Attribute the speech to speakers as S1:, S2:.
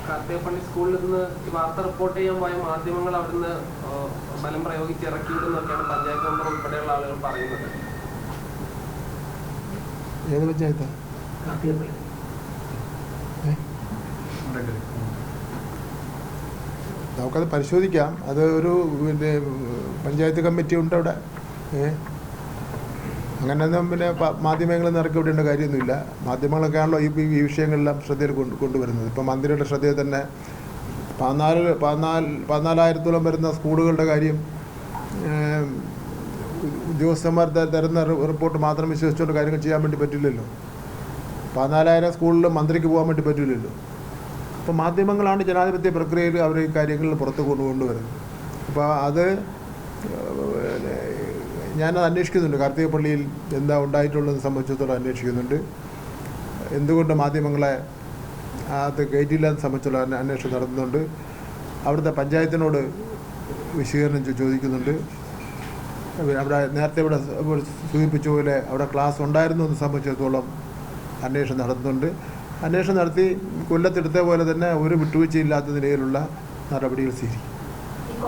S1: കാർത്തികപ്പള്ളി സ്കൂളിൽ നിന്ന് വാർത്ത റിപ്പോർട്ട് ചെയ്യാൻ പോയ മാധ്യമങ്ങൾ അവിടുന്ന് ബലം പ്രയോഗിച്ച് ഇറക്കിവിടുന്നൊക്കെയാണ് പഞ്ചായത്ത് മെമ്പർ ഉൾപ്പെടെയുള്ള ആളുകൾ പറയുന്നത്.
S2: ഏത് പഞ്ചായത്താ? നമുക്കത് പരിശോധിക്കാം. അത് ഒരു പിന്നെ പഞ്ചായത്ത് കമ്മിറ്റി ഉണ്ട് അവിടെ. അങ്ങനെയൊന്നും പിന്നെ മാധ്യമങ്ങളൊന്നും ഇറക്കി വിടേണ്ട കാര്യമൊന്നുമില്ല. മാധ്യമങ്ങളൊക്കെ ആണല്ലോ ഈ വിഷയങ്ങളെല്ലാം ശ്രദ്ധയിൽ കൊണ്ടുവരുന്നത്. ഇപ്പം മന്ത്രിയുടെ ശ്രദ്ധയിൽ തന്നെ 14,000-ഓളം വരുന്ന സ്കൂളുകളുടെ കാര്യം ഉദ്യോഗസ്ഥന്മാർ തരുന്ന റിപ്പോർട്ട് മാത്രം വിശ്വസിച്ചുകൊണ്ട് കാര്യങ്ങൾ ചെയ്യാൻ വേണ്ടി പറ്റില്ലല്ലോ. 14,000 സ്കൂളിൽ മന്ത്രിക്ക് പോകാൻ വേണ്ടി പറ്റില്ലല്ലോ. അപ്പോൾ മാധ്യമങ്ങളാണ് ജനാധിപത്യ പ്രക്രിയയിൽ അവർ ഈ കാര്യങ്ങളിൽ പുറത്ത് കൊണ്ടുവരുന്നത്. അപ്പോൾ അത് ഞാനത് അന്വേഷിക്കുന്നുണ്ട്. കാർത്തികപ്പള്ളിയിൽ എന്താ ഉണ്ടായിട്ടുള്ളതെന്ന് സംബന്ധിച്ചിടത്തോളം അന്വേഷിക്കുന്നുണ്ട്. എന്തുകൊണ്ട് മാധ്യമങ്ങളെ അത് കയറ്റിയില്ലെന്ന് സംബന്ധിച്ചുള്ള അന്വേഷണം നടത്തുന്നുണ്ട്. അവിടുത്തെ പഞ്ചായത്തിനോട് വിശദീകരണം ചോദിക്കുന്നുണ്ട്. അവിടെ നേരത്തെ ഇവിടെ സൂചിപ്പിച്ച പോലെ അവിടെ ക്ലാസ് ഉണ്ടായിരുന്നു എന്ന് സംബന്ധിച്ചിടത്തോളം അന്വേഷണം നടത്തുന്നുണ്ട്. അന്വേഷണം നടത്തി കൊല്ലത്തെടുത്ത പോലെ തന്നെ ഒരു വിട്ടുവീഴ്ചയില്ലാത്ത നിലയിലുള്ള നടപടികൾ സ്വീകരിക്കും.